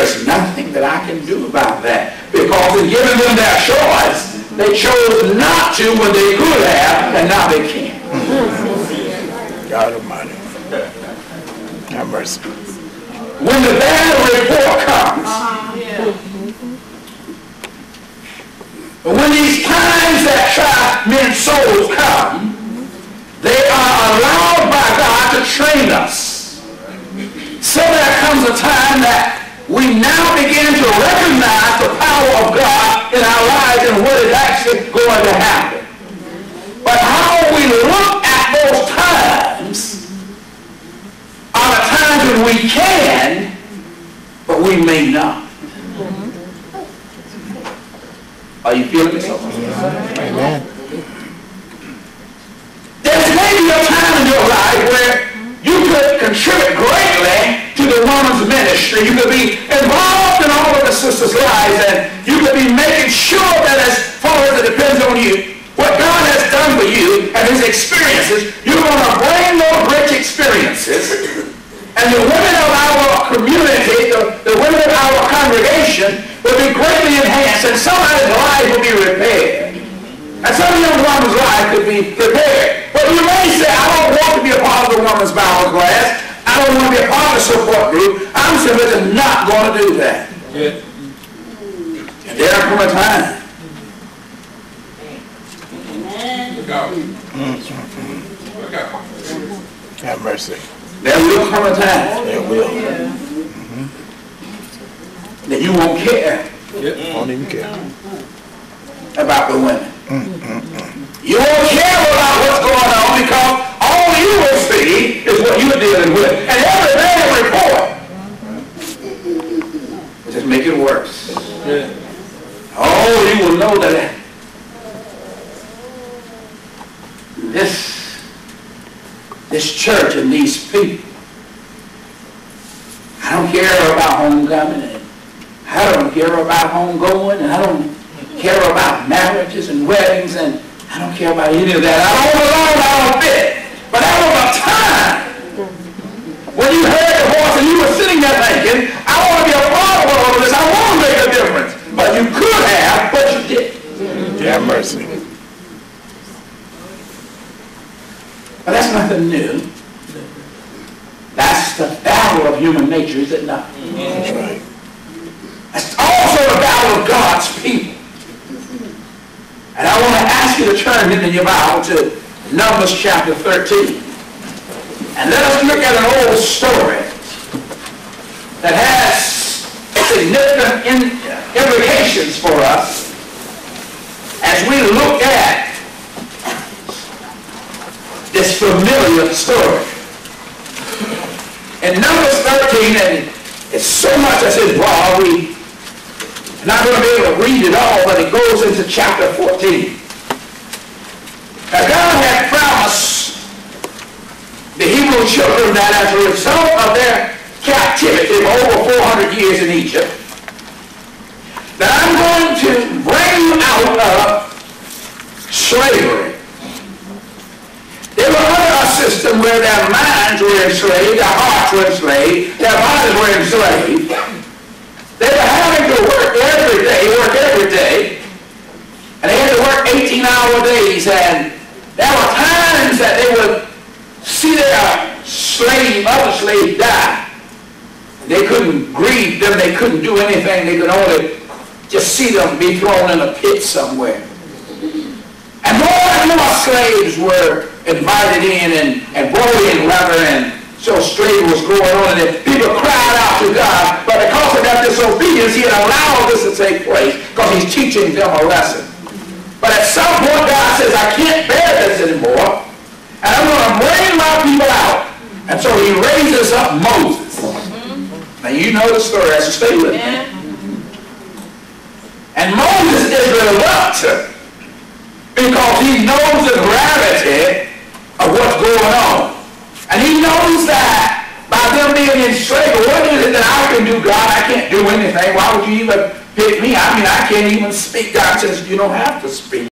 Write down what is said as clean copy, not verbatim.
there's nothing that I can do about that. Because in giving them their choice, they chose not to when they could have, and now they can't. God Almighty. Have mercy. When the bad report comes, when these times that try men's souls come, they are allowed by God to train us. So there comes a time that we now begin to recognize the power of God in our lives and what is actually going to happen. But how we look at those times are the times when we can, but we may not. Are you feeling me? Amen. There's maybe a time in your life where you could contribute greatly to the woman's ministry. You could be involved in all of the sisters' lives, and you could be making sure that as far as it depends on you, what God has done for you and his experiences, you're going to bring those rich experiences. And the women of our community, the women of our congregation will be greatly enhanced, and somebody's life will be repaired. And some young woman's life could be repaired. But you may say, I don't want to be a part of the woman's Bible class. I don't want to be a part of the support group. I'm simply not going to do that. Yeah. And there come a time. Look out. Look out. Have mercy. There will come a time. There will. That you won't care. Won't even care. About the women. You won't care about what's going on because all you will see is what you're dealing with. And every bad report will just make it worse. Oh, you will know that this church and these people, I don't care about homecoming, and I don't care about homegoing, and I don't care about marriages and weddings, and I don't care about any of that. I don't belong, I don't fit. But there was a time when you heard the voice and you were sitting there thinking, I want to be a part of all of this. I want to make a difference. But you could have, but you didn't. Have mercy. But that's nothing new. That's the battle of human nature, is it not? That's right. That's also the battle of God's people. And I want to ask you to turn in your Bible to Numbers chapter 13. And let us look at an old story that has significant implications for us as we look at this familiar story. In Numbers 13, and it's so much that's involved, we're not going to be able to read it all, but it goes into chapter 14. Now God had promised the Hebrew children that as a result of their captivity of over 400 years in Egypt, that I'm going to bring you out of slavery. They were under a system where their minds were enslaved, their hearts were enslaved, their bodies were enslaved. They were having to work every day, and they had to work 18-hour days, and there were times that they would see their other slave die. They couldn't grieve them, they couldn't do anything, they could only just see them be thrown in a pit somewhere. And more slaves were invited in and brought in rather, and so slavery was going on, and people cried out to God, but because of that disobedience, he had allowed this to take place because he's teaching them a lesson. But at some point, God says, I can't bear this anymore, and I'm going to bring my people out. And so he raises up Moses. Now you know the story, so stay with me. And Moses is reluctant because he knows the gravity of what's going on. And he knows that by them being enslaved, what is it that I can do, God? I can't do anything. Why would you even pick me? I mean, I can't even speak. God says, you don't have to speak.